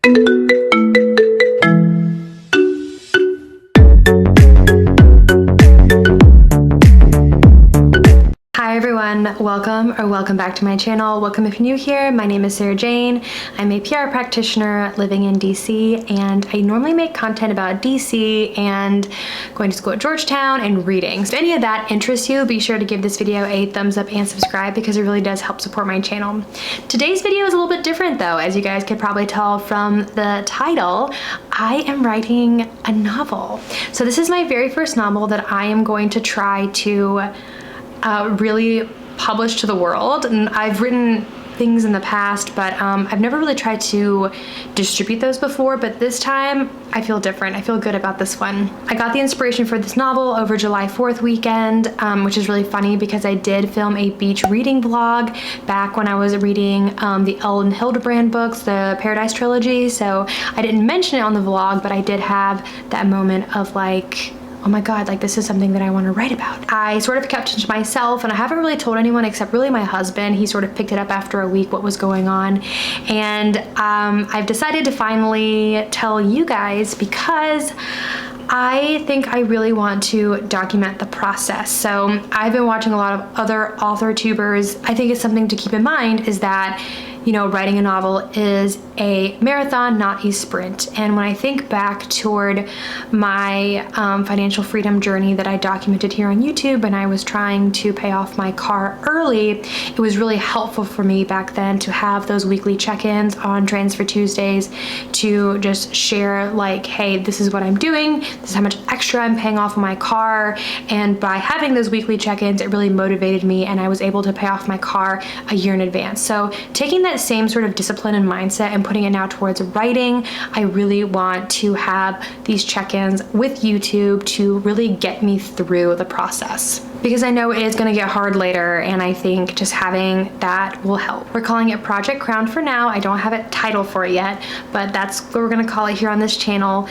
Hi everyone, welcome back to my channel. Welcome if you're new here. My name is Sarah Jane. I'm a PR practitioner living in DC, and I normally make content about DC and going to school at Georgetown and reading. So if any of that interests you, be sure to give this video a thumbs up and subscribe because it really does help support my channel. Today's video is a little bit different though, as you guys could probably tell from the title. I am writing a novel. So this is my very first novel that I am going to try to really publish to the world. And I've written things in the past, but I've never really tried to distribute those before, but this time I feel different. I feel good about this one. I got the inspiration for this novel over July 4th weekend, which is really funny because I did film a beach reading vlog back when I was reading the Elle and Hildebrand books, the Paradise trilogy. So I didn't mention it on the vlog, but I did have that moment of like, oh my God, like this is something that I want to write about. I sort of kept it to myself and I haven't really told anyone except really my husband. He sort of picked it up after a week what was going on. And I've decided to finally tell you guys because I think I really want to document the process. So I've been watching a lot of other author tubers. I think it's something to keep in mind is that, you know, writing a novel is a marathon, not a sprint. And when I think back toward my financial freedom journey that I documented here on YouTube and I was trying to pay off my car early, it was really helpful for me back then to have those weekly check-ins on Transfer Tuesdays to just share like, hey, this is what I'm doing, this is how much extra I'm paying off my car. And by having those weekly check-ins, it really motivated me and I was able to pay off my car a year in advance. So taking that same sort of discipline and mindset and putting it now towards writing, I really want to have these check-ins with YouTube to really get me through the process. Because I know it is going to get hard later, and I think just having that will help. We're calling it Project Crown for now. I don't have a title for it yet, but that's what we're going to call it here on this channel.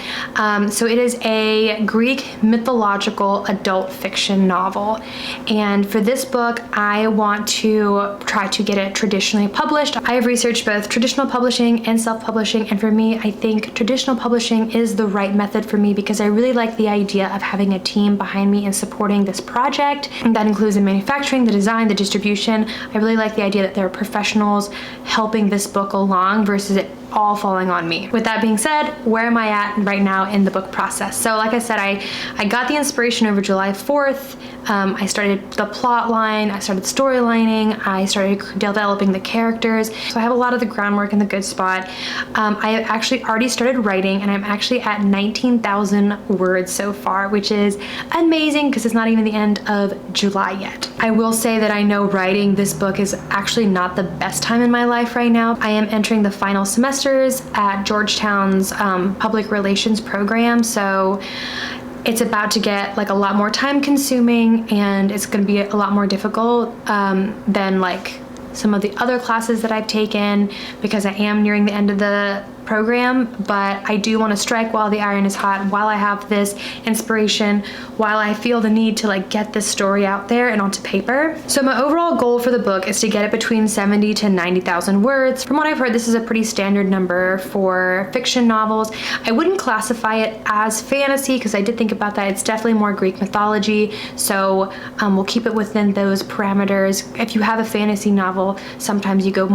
So it is a Greek mythological adult fiction novel. And for this book, I want to try to get it traditionally published. I have researched both traditional publishing and self-publishing, and for me, I think traditional publishing is the right method for me because I really like the idea of having a team behind me and supporting this project. And that includes the manufacturing, the design, the distribution. I really like the idea that there are professionals helping this book along versus it all falling on me. With that being said, where am I at right now in the book process? So like I said, I got the inspiration over July 4th. I started the plot line, I started storylining, I started developing the characters. So I have a lot of the groundwork in the good spot. I have actually already started writing and I'm actually at 19,000 words so far, which is amazing because it's not even the end of July yet. I will say that I know writing this book is actually not the best time in my life right now. I am entering the final semesters at Georgetown's public relations program. So it's about to get like a lot more time consuming and it's going to be a lot more difficult than like some of the other classes that I've taken because I am nearing the end of the program, but I do want to strike while the iron is hot, while I have this inspiration, while I feel the need to like get this story out there and onto paper. So my overall goal for the book is to get it between 70 to 90,000 words. From what I've heard, this is a pretty standard number for fiction novels. I wouldn't classify it as fantasy because I did think about that. It's definitely more Greek mythology, so we'll keep it within those parameters. If you have a fantasy novel, sometimes you go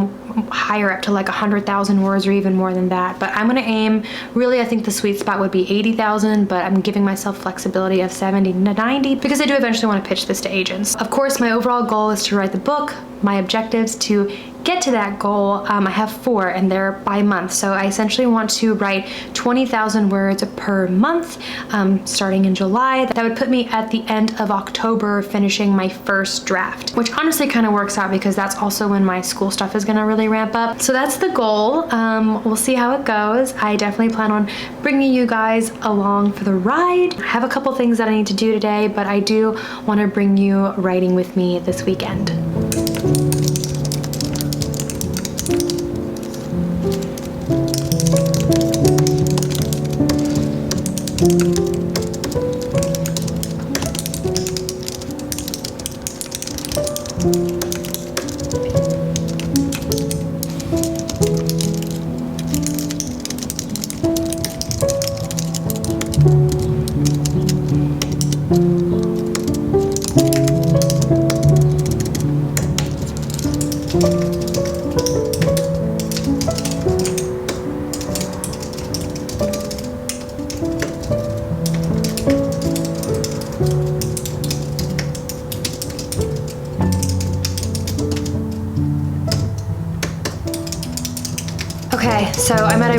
higher up to like 100,000 words or even more than that. But I'm gonna aim, really I think the sweet spot would be 80,000, but I'm giving myself flexibility of 70 to 90 because I do eventually want to pitch this to agents. Of course, my overall goal is to write the book. My objectives to get to that goal, I have 4 and they're by month. So I essentially want to write 20,000 words per month starting in July. That would put me at the end of October finishing my first draft, which honestly kind of works out because that's also when my school stuff is gonna really ramp up. So that's the goal. We'll see how it goes. I definitely plan on bringing you guys along for the ride. I have a couple things that I need to do today, but I do want to bring you writing with me this weekend.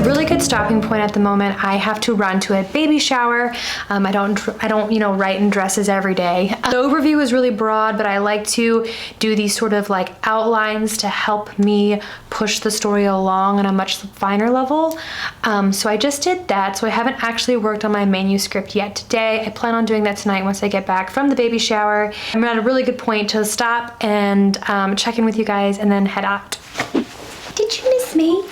really good stopping point at the moment. I have to run to a baby shower. I don't, write in dresses every day. The overview is really broad, but I like to do these sort of like outlines to help me push the story along on a much finer level. So I just did that. So I haven't actually worked on my manuscript yet today. I plan on doing that tonight once I get back from the baby shower. I'm at a really good point to stop and check in with you guys and then head out. Did you miss me?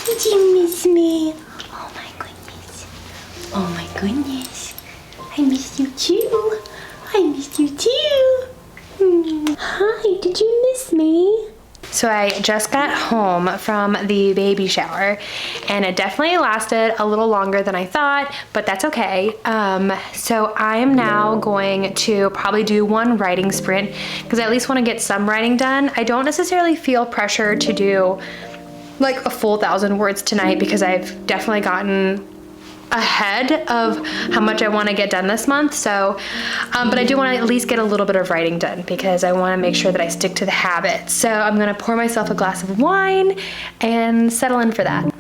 Did you miss me? Oh my goodness. Oh my goodness. I missed you too. I missed you too. Hi, did you miss me? So I just got home from the baby shower and it definitely lasted a little longer than I thought, but that's okay. So I am now going to probably do one writing sprint because I at least want to get some writing done. I don't necessarily feel pressure to do like a full 1,000 words tonight because I've definitely gotten ahead of how much I want to get done this month. So, but I do want to at least get a little bit of writing done because I want to make sure that I stick to the habit. So I'm going to pour myself a glass of wine and settle in for that.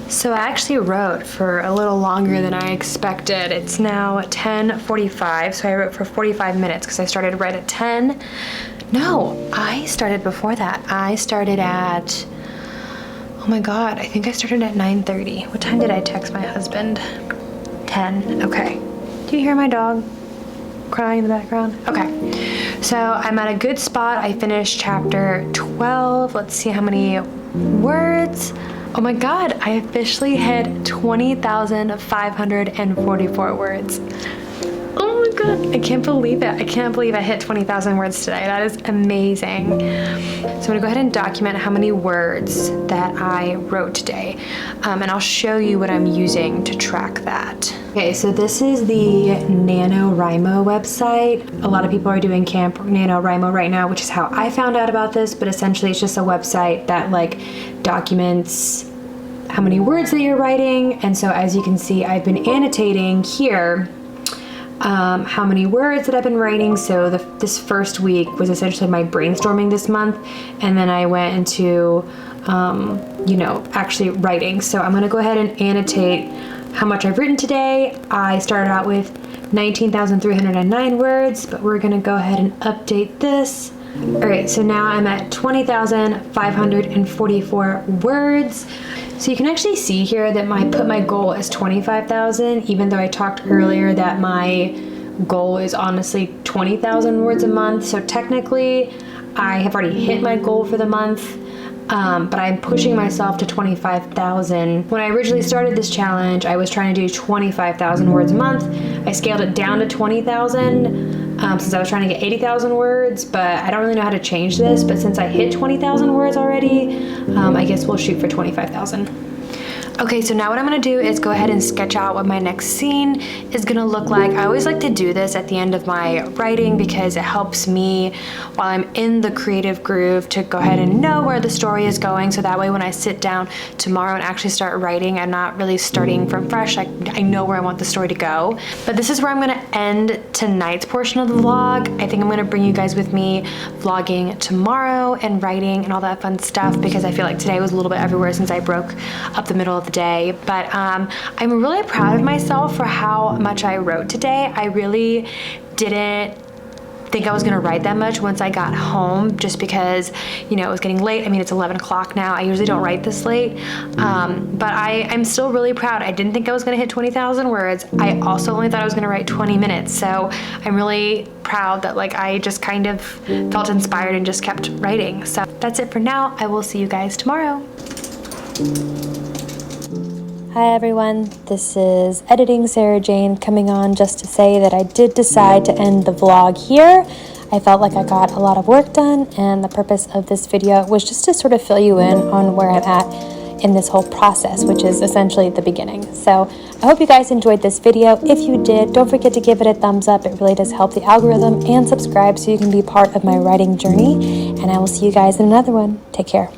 So I actually wrote for a little longer than I expected. It's now 10:45, so I wrote for 45 minutes because I started right at 10. No, I started before that. I started at, oh my God, I think I started at 9:30. What time did I text my husband? 10, okay. Do you hear my dog crying in the background? Okay, so I'm at a good spot. I finished chapter 12. Let's see how many words. Oh my God, I officially hit 20,544 words. Oh my God, I can't believe it. I can't believe I hit 20,000 words today. That is amazing. So I'm gonna go ahead and document how many words that I wrote today. And I'll show you what I'm using to track that. Okay, so this is the NaNoWriMo website. A lot of people are doing Camp NaNoWriMo right now, which is how I found out about this, but essentially it's just a website that like documents how many words that you're writing. And so as you can see, I've been annotating here how many words that I've been writing. So this first week was essentially my brainstorming this month. And then I went into, actually writing. So I'm gonna go ahead and annotate how much I've written today. I started out with 19,309 words, but we're gonna go ahead and update this. All right, so now I'm at 20,544 words. So you can actually see here that I put my goal as 25,000, even though I talked earlier that my goal is honestly 20,000 words a month. So technically I have already hit my goal for the month, but I'm pushing myself to 25,000. When I originally started this challenge, I was trying to do 25,000 words a month. I scaled it down to 20,000 since I was trying to get 80,000 words, but I don't really know how to change this. But since I hit 20,000 words already, I guess we'll shoot for 25,000. Okay, so now what I'm gonna do is go ahead and sketch out what my next scene is gonna look like. I always like to do this at the end of my writing because it helps me while I'm in the creative groove to go ahead and know where the story is going. So that way when I sit down tomorrow and actually start writing, I'm not really starting from fresh. I know where I want the story to go. But this is where I'm gonna end tonight's portion of the vlog. I think I'm gonna bring you guys with me vlogging tomorrow and writing and all that fun stuff because I feel like today was a little bit everywhere since I broke up the middle of the day. But I'm really proud of myself for how much I wrote today. I really didn't think I was gonna write that much once I got home, just because, you know, it was getting late. I mean, it's 11 o'clock now. I usually don't write this late, but I'm still really proud. I didn't think I was gonna hit 20,000 words. I also only thought I was gonna write 20 minutes. So I'm really proud that like I just kind of felt inspired and just kept writing. So that's it for now. I will see you guys tomorrow. Hi everyone, this is Editing Sarah Jane coming on just to say that I did decide to end the vlog here. I felt like I got a lot of work done, and the purpose of this video was just to sort of fill you in on where I'm at in this whole process, which is essentially the beginning. So I hope you guys enjoyed this video. If you did, don't forget to give it a thumbs up. It really does help the algorithm, and subscribe so you can be part of my writing journey. And I will see you guys in another one. Take care.